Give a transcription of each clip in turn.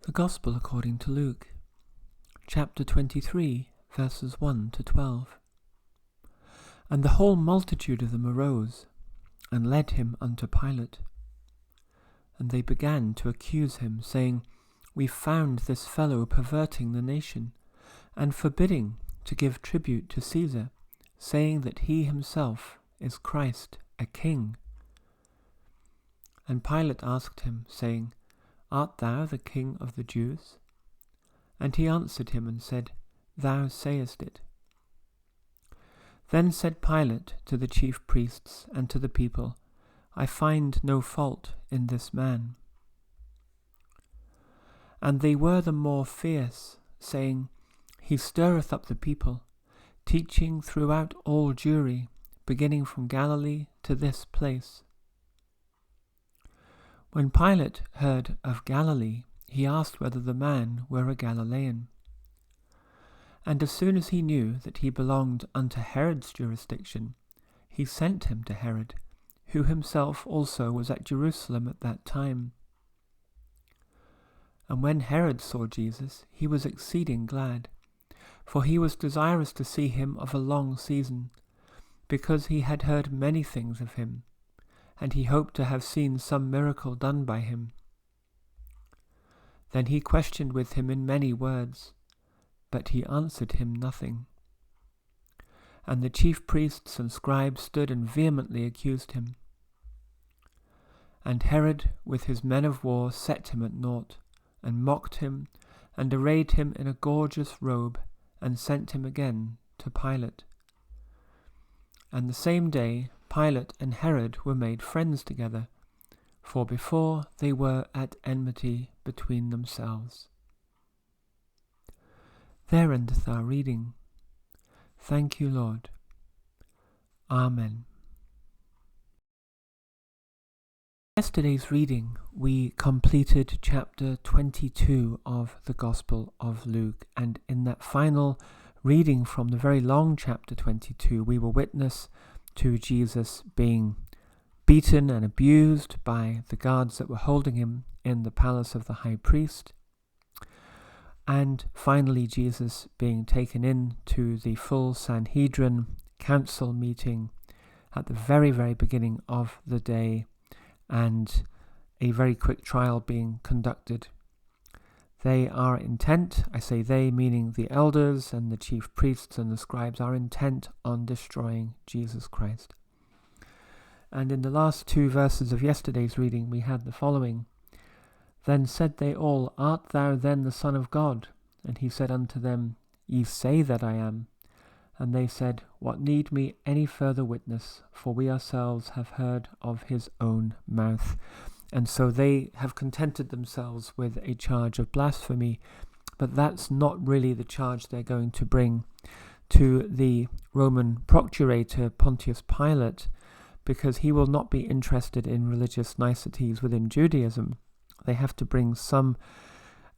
The Gospel according to Luke, chapter 23, verses 1 to 12. And the whole multitude of them arose, and led him unto Pilate. And they began to accuse him, saying, We found this fellow perverting the nation, and forbidding to give tribute to Caesar, saying that he himself is Christ, a king. And Pilate asked him, saying, Art thou the king of the Jews? And he answered him and said, Thou sayest it. Then said Pilate to the chief priests and to the people, I find no fault in this man. And they were the more fierce, saying, He stirreth up the people, teaching throughout all Jewry, beginning from Galilee to this place. When Pilate heard of Galilee, he asked whether the man were a Galilean. And as soon as he knew that he belonged unto Herod's jurisdiction, he sent him to Herod, who himself also was at Jerusalem at that time. And when Herod saw Jesus, he was exceeding glad, for he was desirous to see him of a long season, because he had heard many things of him, and he hoped to have seen some miracle done by him. Then he questioned with him in many words, but he answered him nothing. And the chief priests and scribes stood and vehemently accused him. And Herod with his men of war set him at naught, and mocked him, and arrayed him in a gorgeous robe, and sent him again to Pilate. And the same day Pilate and Herod were made friends together, for before they were at enmity between themselves. There endeth our reading. Thank you, Lord. Amen. Yesterday's reading, we completed chapter 22 of the Gospel of Luke, and in that final reading from the very long chapter 22, we were witness to Jesus being beaten and abused by the guards that were holding him in the palace of the high priest, and finally Jesus being taken in to the full Sanhedrin council meeting at the very, very beginning of the day, and a very quick trial being conducted. They are intent, I say they, meaning the elders and the chief priests and the scribes, are intent on destroying Jesus Christ. And in the last two verses of yesterday's reading, we had the following. Then said they all, Art thou then the Son of God? And he said unto them, Ye say that I am. And they said, What need me any further witness? For we ourselves have heard of his own mouth. And so they have contented themselves with a charge of blasphemy, but that's not really the charge they're going to bring to the Roman procurator Pontius Pilate, because he will not be interested in religious niceties within Judaism. They have to bring some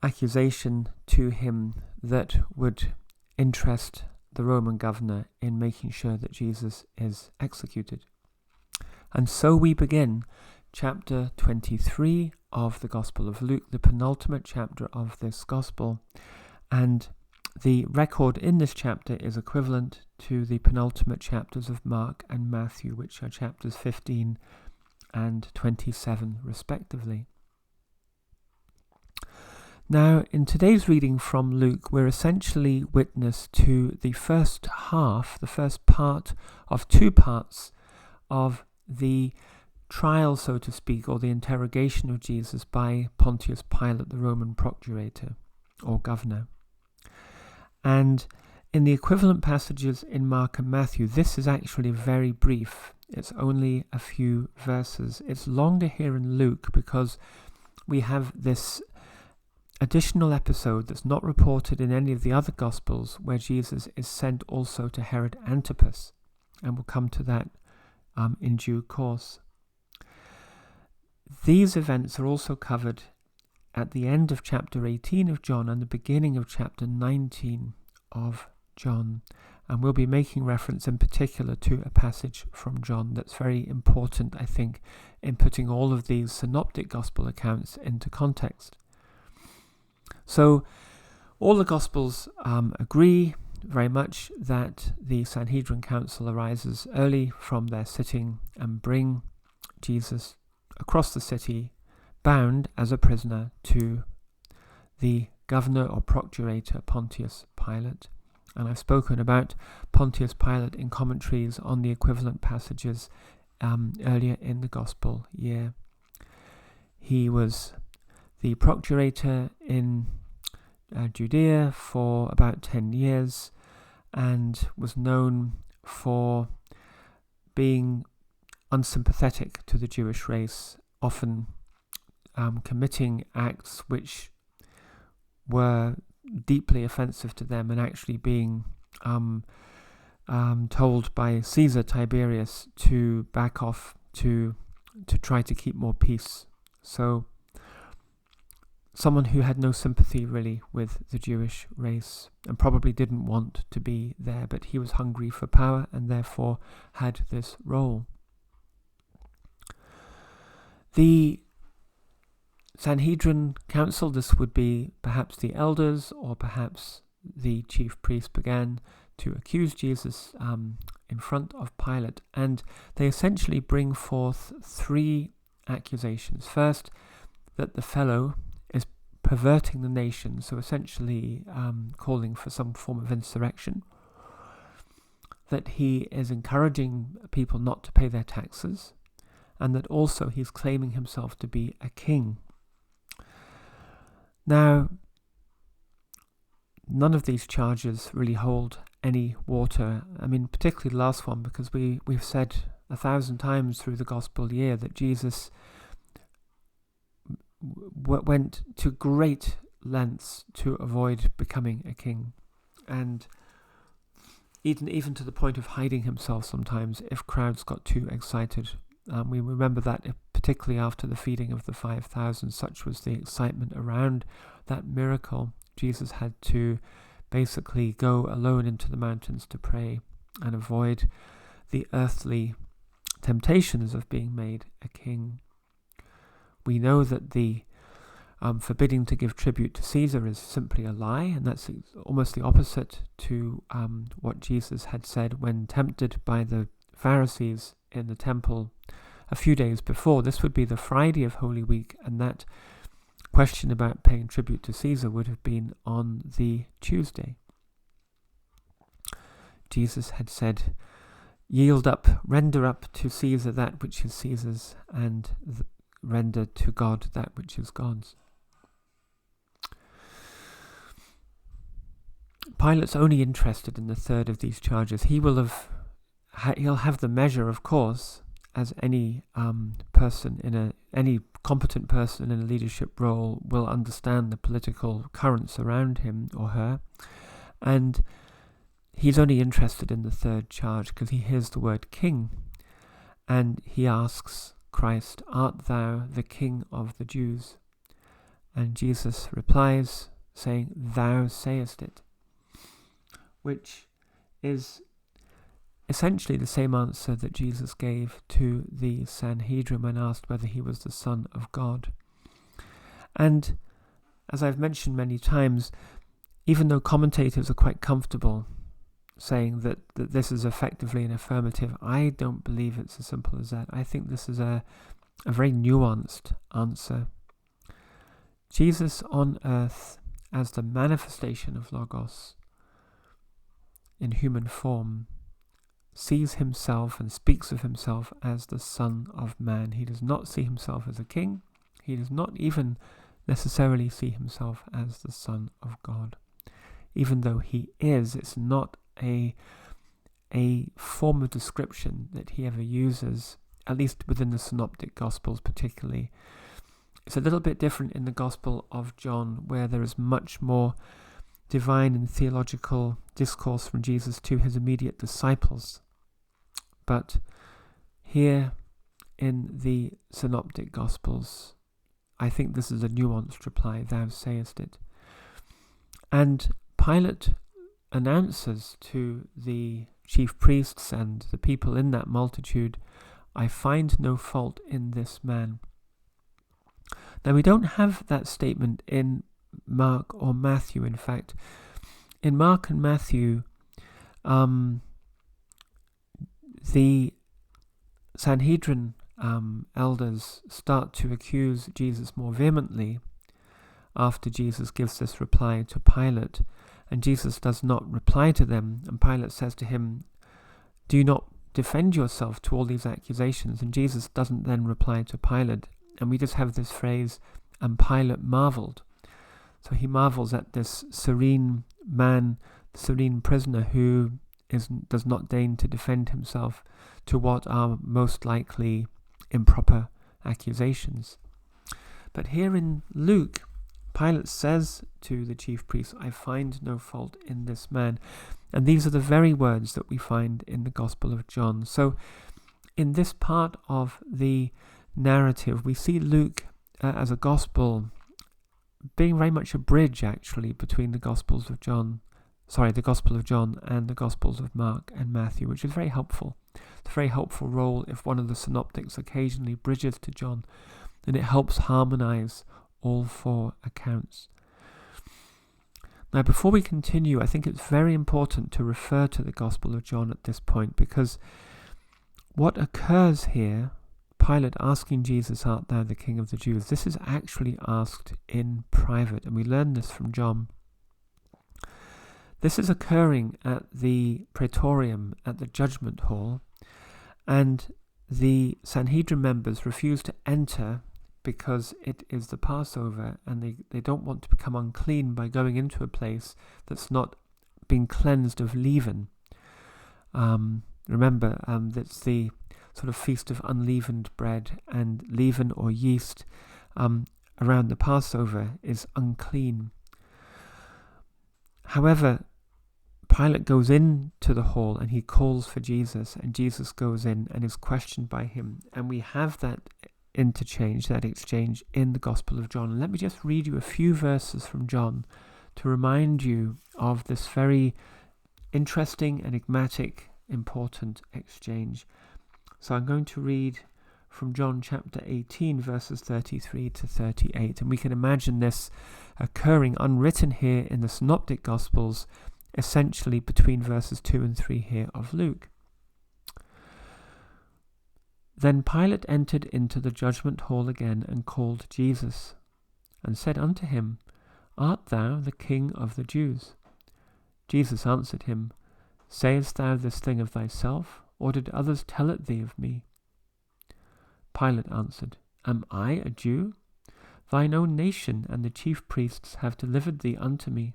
accusation to him that would interest the Roman governor in making sure that Jesus is executed. And so we begin chapter 23 of the Gospel of Luke, the penultimate chapter of this Gospel. And the record in this chapter is equivalent to the penultimate chapters of Mark and Matthew, which are chapters 15 and 27 respectively. Now, in today's reading from Luke, we're essentially witness to the first half, the first part of two parts of the trial, so to speak, or the interrogation of Jesus by Pontius Pilate, the Roman procurator or governor. And in the equivalent passages in Mark and Matthew, this is actually very brief. It's only a few verses. It's longer here in Luke because we have this additional episode that's not reported in any of the other Gospels, where Jesus is sent also to Herod Antipas, and we'll come to that in due course. These events are also covered at the end of chapter 18 of John and the beginning of chapter 19 of John, and we'll be making reference in particular to a passage from John that's very important, I think, in putting all of these synoptic gospel accounts into context. So all the Gospels agree very much that the Sanhedrin Council arises early from their sitting and bring Jesus across the city, bound as a prisoner, to the governor or procurator Pontius Pilate. And I've spoken about Pontius Pilate in commentaries on the equivalent passages earlier in the Gospel year. He was the procurator in Judea for about 10 years and was known for being unsympathetic to the Jewish race, often committing acts which were deeply offensive to them, and actually being told by Caesar Tiberius to back off to try to keep more peace. So someone who had no sympathy really with the Jewish race and probably didn't want to be there, but he was hungry for power and therefore had this role. The Sanhedrin Council, this would be perhaps the elders or perhaps the chief priest, began to accuse Jesus in front of Pilate, and they essentially bring forth three accusations. First, that the fellow is perverting the nation, so essentially calling for some form of insurrection, that he is encouraging people not to pay their taxes, and that also he's claiming himself to be a king. Now, none of these charges really hold any water. I mean, particularly the last one, because we've said 1,000 times through the Gospel year that Jesus went to great lengths to avoid becoming a king, and even to the point of hiding himself sometimes if crowds got too excited. We remember that particularly after the feeding of the 5,000, such was the excitement around that miracle. Jesus had to basically go alone into the mountains to pray and avoid the earthly temptations of being made a king. We know that the forbidding to give tribute to Caesar is simply a lie, and that's almost the opposite to what Jesus had said when tempted by the Pharisees in the temple a few days before. This would be the Friday of Holy Week, and that question about paying tribute to Caesar would have been on the Tuesday. Jesus had said, "Yield up, render up to Caesar that which is Caesar's, and render to God that which is God's." Pilate's only interested in the third of these charges. He'll have the measure, of course, as any any competent person in a leadership role will understand the political currents around him or her, and he's only interested in the third charge because he hears the word king, and he asks Christ, "Art thou the King of the Jews?" And Jesus replies saying, "Thou sayest it," which is essentially the same answer that Jesus gave to the Sanhedrin when asked whether he was the Son of God. And as I've mentioned many times, even though commentators are quite comfortable saying that this is effectively an affirmative, I don't believe it's as simple as that. I think this is a very nuanced answer. Jesus on earth as the manifestation of Logos in human form sees himself and speaks of himself as the Son of Man. He does not see himself as a king. He does not even necessarily see himself as the Son of God. Even though he is, it's not a form of description that he ever uses, at least within the Synoptic Gospels particularly. It's a little bit different in the Gospel of John, where there is much more divine and theological discourse from Jesus to his immediate disciples. But here in the Synoptic Gospels, I think this is a nuanced reply, "Thou sayest it." And Pilate announces to the chief priests and the people in that multitude, "I find no fault in this man." Now, we don't have that statement in Mark or Matthew, in fact. In Mark and Matthew, the Sanhedrin elders start to accuse Jesus more vehemently after Jesus gives this reply to Pilate, and Jesus does not reply to them, and Pilate says to him, "Do not defend yourself to all these accusations," and Jesus doesn't then reply to Pilate, and we just have this phrase, "and Pilate marveled." So he marvels at this serene man, serene prisoner who does not deign to defend himself to what are most likely improper accusations. But here in Luke, Pilate says to the chief priests, "I find no fault in this man." And these are the very words that we find in the Gospel of John. So in this part of the narrative, we see Luke as a gospel being very much a bridge, actually, between the Gospel of John and the Gospels of Mark and Matthew, which is very helpful. It's a very helpful role if one of the synoptics occasionally bridges to John, and it helps harmonize all four accounts. Now, before we continue, I think it's very important to refer to the Gospel of John at this point, because what occurs here, Pilate asking Jesus, "Art thou the King of the Jews?" this is actually asked in private, and we learn this from John. This is occurring at the Praetorium, at the judgment hall, and the Sanhedrin members refuse to enter because it is the Passover, and they don't want to become unclean by going into a place that's not been cleansed of leaven. Remember, that's the sort of feast of unleavened bread, and leaven or yeast around the Passover is unclean. However, Pilate goes into the hall and he calls for Jesus, and Jesus goes in and is questioned by him, and we have that exchange in the Gospel of John. And let me just read you a few verses from John to remind you of this very interesting, enigmatic, important exchange. So I'm going to read from John chapter 18, verses 33 to 38, and we can imagine this occurring unwritten here in the Synoptic Gospels, essentially between verses 2 and 3 here of Luke. Then Pilate entered into the judgment hall again, and called Jesus, and said unto him, "Art thou the King of the Jews?" Jesus answered him, "Sayest thou this thing of thyself, or did others tell it thee of me?" Pilate answered, "Am I a Jew? Thine own nation and the chief priests have delivered thee unto me.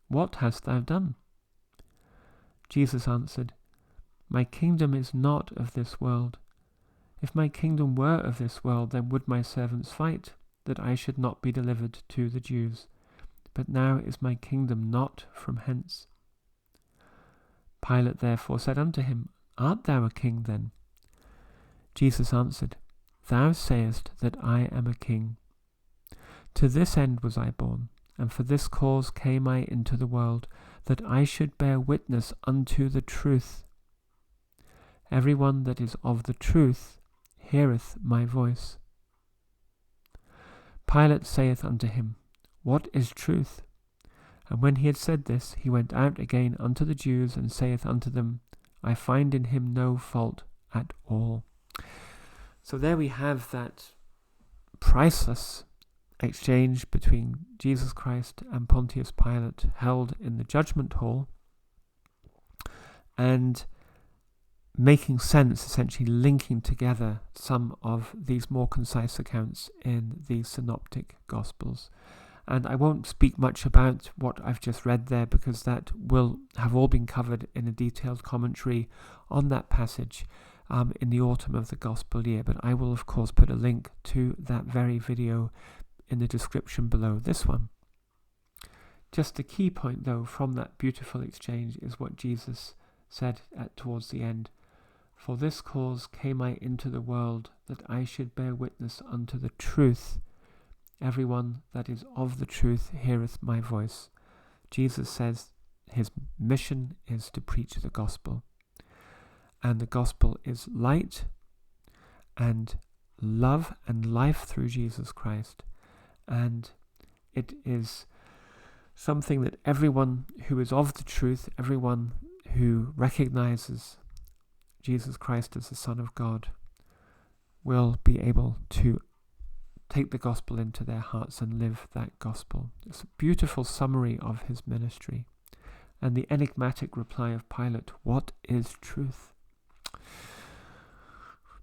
What hast thou done?" Jesus answered, "My kingdom is not of this world. If my kingdom were of this world, then would my servants fight, that I should not be delivered to the Jews. But now is my kingdom not from hence." Pilate therefore said unto him, "Art thou a king then?" Jesus answered, "Thou sayest that I am a king. To this end was I born, and for this cause came I into the world, that I should bear witness unto the truth. Every one that is of the truth heareth my voice." Pilate saith unto him, "What is truth?" And when he had said this, he went out again unto the Jews, and saith unto them, "I find in him no fault at all." So there we have that priceless exchange between Jesus Christ and Pontius Pilate, held in the judgment hall, and making sense, essentially linking together some of these more concise accounts in the Synoptic Gospels. And I won't speak much about what I've just read there, because that will have all been covered in a detailed commentary on that passage in the autumn of the Gospel year. But I will, of course, put a link to that very video in the description below this one. Just the key point, though, from that beautiful exchange is what Jesus said towards the end. "For this cause came I into the world, that I should bear witness unto the truth. Every one that is of the truth heareth my voice." Jesus says his mission is to preach the gospel. And the gospel is light and love and life through Jesus Christ. And It is something that everyone who is of the truth, everyone who recognizes Jesus Christ as the Son of God, will be able to take the gospel into their hearts and live that gospel. It's a beautiful summary of his ministry. And the enigmatic reply of Pilate, what is truth?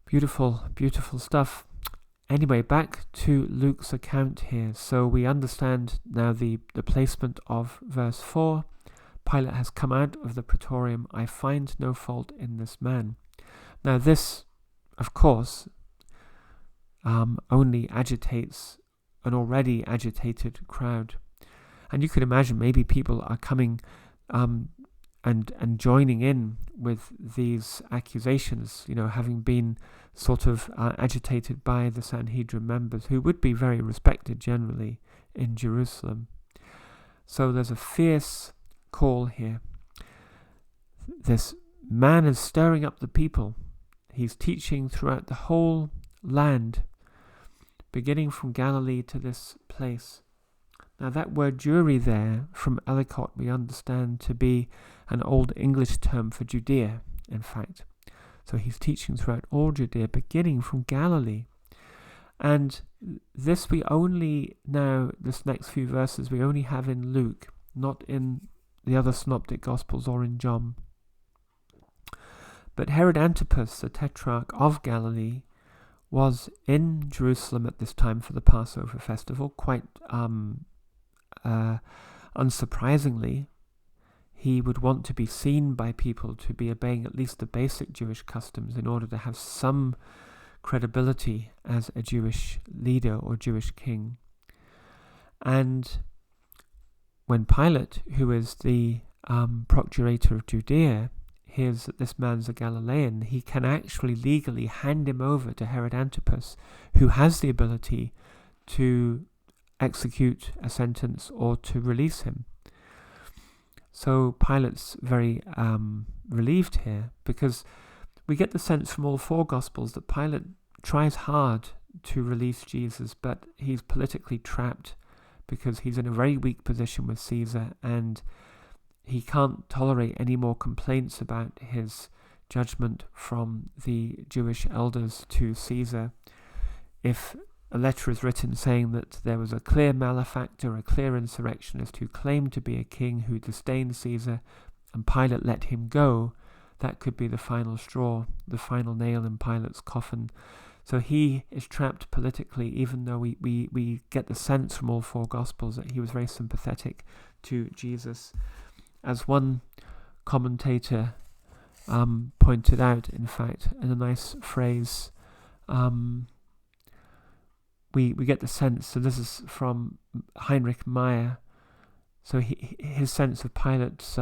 Beautiful, beautiful stuff. Anyway, back to Luke's account here. So we understand now the placement of verse 4. Pilate has come out of the praetorium. I find no fault in this man. Now this, of course, only agitates an already agitated crowd. And you can imagine maybe people are coming and joining in with these accusations, having been sort of agitated by the Sanhedrin members, who would be very respected generally in Jerusalem. So there's a fierce call here. This man is stirring up the people. He's teaching throughout the whole land, beginning from Galilee to this place. Now that word Jury there, from Ellicott, we understand to be an Old English term for Judea, in fact. So he's teaching throughout all Judea, beginning from Galilee. And this we only now, this next few verses, we only have in Luke, not in the other synoptic gospels or in John. But Herod Antipas, the tetrarch of Galilee, was in Jerusalem at this time for the Passover festival. Quite unsurprisingly, he would want to be seen by people to be obeying at least the basic Jewish customs in order to have some credibility as a Jewish leader or Jewish king. And when Pilate, who is the procurator of Judea, hears that this man's a Galilean, he can actually legally hand him over to Herod Antipas, who has the ability to execute a sentence or to release him. So Pilate's very relieved here, because we get the sense from all four Gospels that Pilate tries hard to release Jesus, but he's politically trapped because he's in a very weak position with Caesar, and he can't tolerate any more complaints about his judgment from the Jewish elders to Caesar. If a letter is written saying that there was a clear malefactor, a clear insurrectionist who claimed to be a king who disdained Caesar, and Pilate let him go, that could be the final straw, the final nail in Pilate's coffin. So he is trapped politically, even though we get the sense from all four Gospels that he was very sympathetic to Jesus. As one commentator pointed out, in fact, in a nice phrase, we get the sense, so this is from Heinrich Meyer, so his sense of Pilate's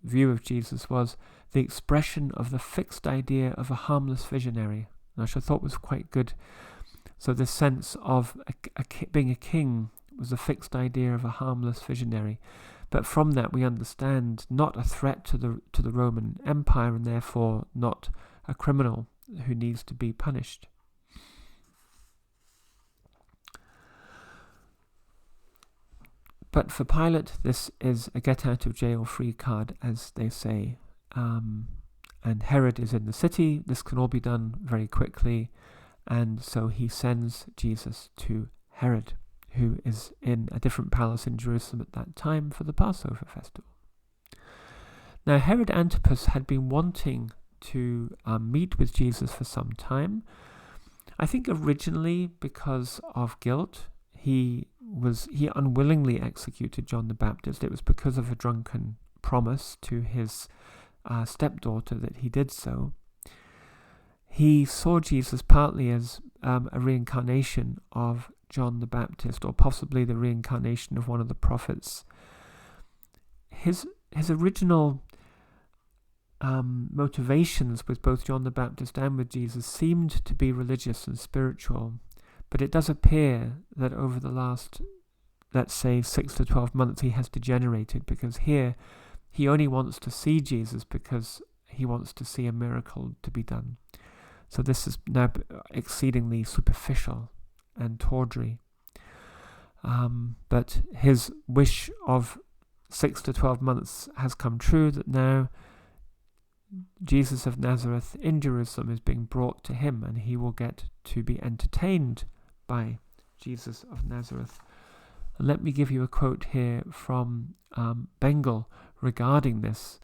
view of Jesus was the expression of the fixed idea of a harmless visionary, which I thought was quite good. So this sense of being a king was a fixed idea of a harmless visionary. But from that we understand not a threat to the Roman Empire, and therefore not a criminal who needs to be punished. But for Pilate, this is a get-out-of-jail-free card, as they say. And Herod is in the city. This can all be done very quickly. And so he sends Jesus to Herod, who is in a different palace in Jerusalem at that time for the Passover festival. Now, Herod Antipas had been wanting to meet with Jesus for some time. I think originally because of guilt. He unwillingly executed John the Baptist. It was because of a drunken promise to his stepdaughter that he did so. He saw Jesus partly as a reincarnation of John the Baptist, or possibly the reincarnation of one of the prophets. His original motivations with both John the Baptist and with Jesus seemed to be religious and spiritual, but it does appear that over the last, let's say, 6 to 12 months, he has degenerated, because here he only wants to see Jesus because he wants to see a miracle to be done. So this is now exceedingly superficial and tawdry. But his wish of 6 to 12 months has come true, that now Jesus of Nazareth in Jerusalem is being brought to him, and he will get to be entertained by Jesus of Nazareth. And let me give you a quote here from Bengal regarding this.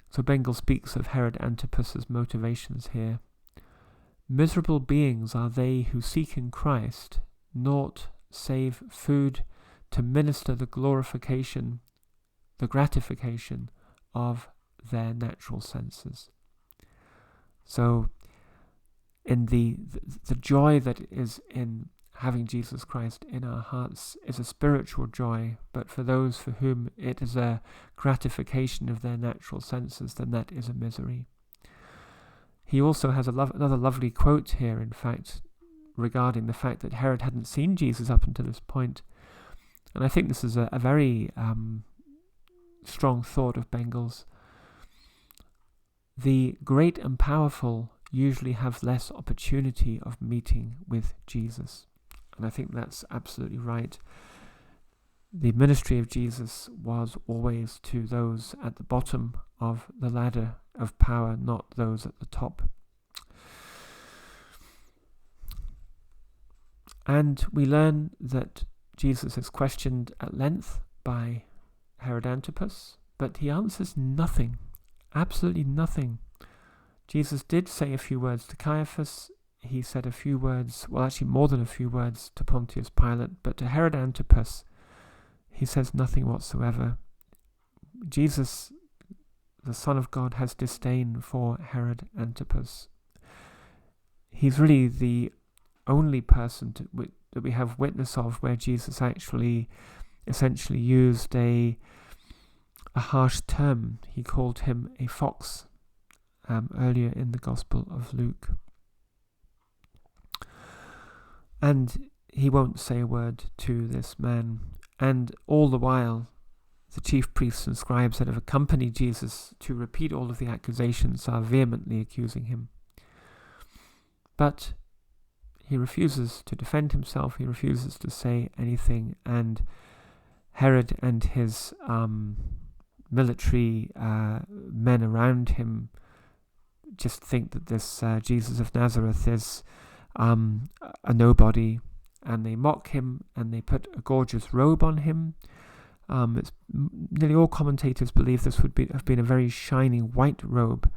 So Bengal speaks of Herod Antipas's motivations here. Miserable beings are they who seek in Christ naught save food to minister the gratification of their natural senses. So in the joy that is in having Jesus Christ in our hearts is a spiritual joy, but for those for whom it is a gratification of their natural senses, then that is a misery. He also has another lovely quote here, in fact, regarding the fact that Herod hadn't seen Jesus up until this point. And I think this is a very strong thought of Bengal's. The great and powerful usually have less opportunity of meeting with Jesus. And I think that's absolutely right. The ministry of Jesus was always to those at the bottom of the ladder of power, not those at the top. And we learn that Jesus is questioned at length by Herod Antipas, but he answers nothing, absolutely nothing. Jesus did say a few words to Caiaphas. He said a few words, well, actually more than a few words, to Pontius Pilate, but to Herod Antipas, he says nothing whatsoever. Jesus, the Son of God, has disdain for Herod Antipas. He's really the only person that we have witness of where Jesus actually essentially used a harsh term. He called him a fox earlier in the Gospel of Luke. And he won't say a word to this man. And all the while, the chief priests and scribes that have accompanied Jesus to repeat all of the accusations are vehemently accusing him. But he refuses to defend himself, he refuses to say anything, and Herod and his military men around him just think that this Jesus of Nazareth is a nobody, and they mock him, and they put a gorgeous robe on him. Nearly all commentators believe this would have been a very shiny white robe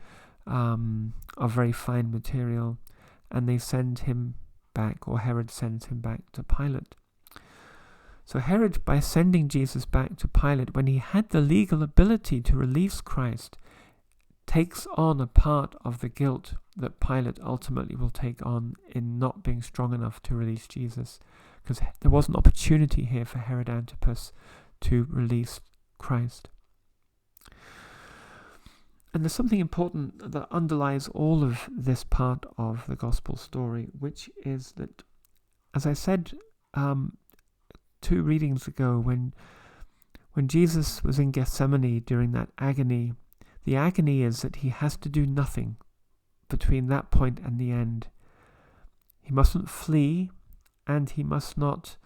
of very fine material, and they send him back, or Herod sends him back to Pilate. So Herod, by sending Jesus back to Pilate, when he had the legal ability to release Christ, takes on a part of the guilt that Pilate ultimately will take on in not being strong enough to release Jesus, because there was an opportunity here for Herod Antipas to release Christ. And there's something important that underlies all of this part of the gospel story, which is that, as I said 2 readings ago, when Jesus was in Gethsemane during that agony, the agony is that he has to do nothing between that point and the end. He mustn't flee, and he must not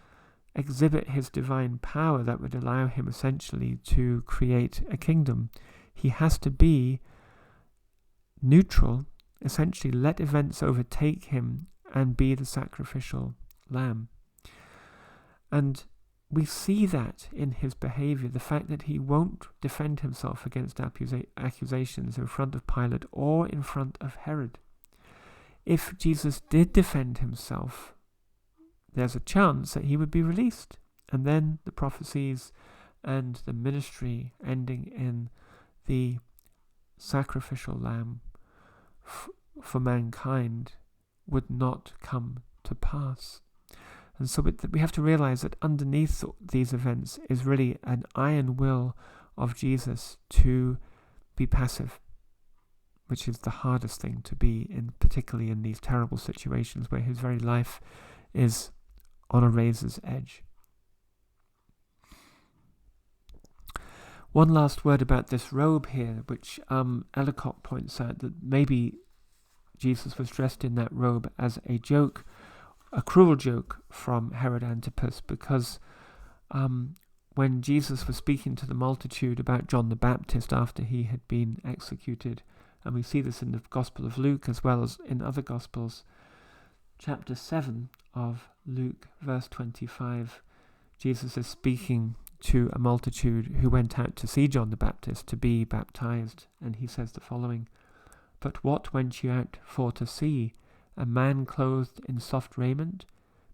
exhibit his divine power that would allow him essentially to create a kingdom. He has to be neutral, essentially let events overtake him and be the sacrificial lamb. And we see that in his behavior, the fact that he won't defend himself against accusations in front of Pilate or in front of Herod. If Jesus did defend himself, there's a chance that he would be released, and then the prophecies and the ministry ending in the sacrificial lamb for mankind would not come to pass. And so we have to realize that underneath these events is really an iron will of Jesus to be passive, which is the hardest thing to be in, particularly in these terrible situations where his very life is on a razor's edge. One last word about this robe here, which Ellicott points out that maybe Jesus was dressed in that robe as a joke, a cruel joke from Herod Antipas, because when Jesus was speaking to the multitude about John the Baptist after he had been executed, and we see this in the Gospel of Luke as well as in other Gospels, chapter 7 of Luke, verse 25, Jesus is speaking to a multitude who went out to see John the Baptist to be baptized, and he says the following: "But what went ye out for to see? A man clothed in soft raiment?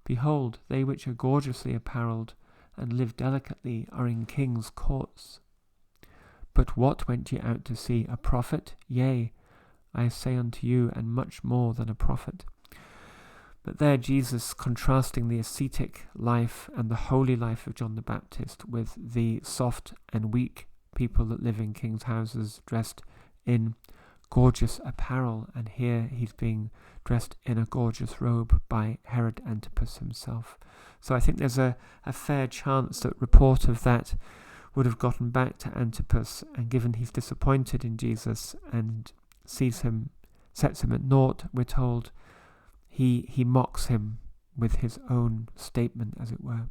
Behold, they which are gorgeously apparelled and live delicately are in kings' courts. But what went ye out to see? A prophet? Yea, I say unto you, and much more than a prophet." But there Jesus contrasting the ascetic life and the holy life of John the Baptist with the soft and weak people that live in kings' houses dressed in gorgeous apparel, and here he's being dressed in a gorgeous robe by Herod Antipas himself. So I think there's a fair chance that report of that would have gotten back to Antipas, and given he's disappointed in Jesus and sets him at naught, we're told, he mocks him with his own statement, as it were.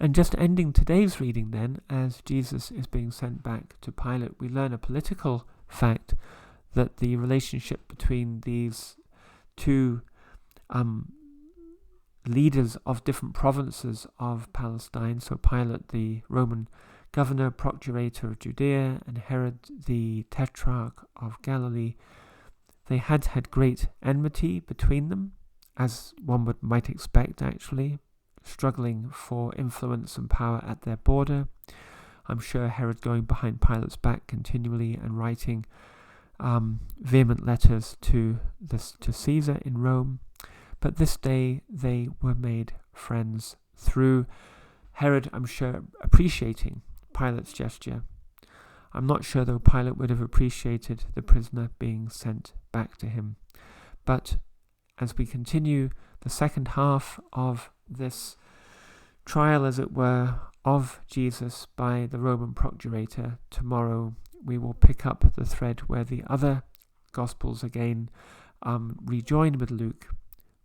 And just ending today's reading then, as Jesus is being sent back to Pilate, we learn a political fact that the relationship between these two leaders of different provinces of Palestine, so Pilate, the Roman governor, procurator of Judea, and Herod, the tetrarch of Galilee, they had great enmity between them, as one might expect actually, struggling for influence and power at their border. I'm sure Herod going behind Pilate's back continually and writing vehement letters to Caesar in Rome. But this day they were made friends through Herod, I'm sure, appreciating Pilate's gesture. I'm not sure, though, Pilate would have appreciated the prisoner being sent back to him. But as we continue the second half of this trial, as it were, of Jesus by the Roman procurator, tomorrow we will pick up the thread where the other Gospels again rejoin with Luke,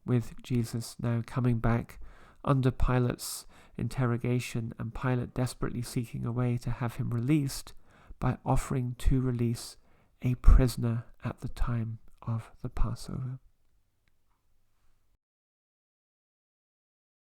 with Jesus now coming back under Pilate's interrogation, and Pilate desperately seeking a way to have him released by offering to release a prisoner at the time of the Passover.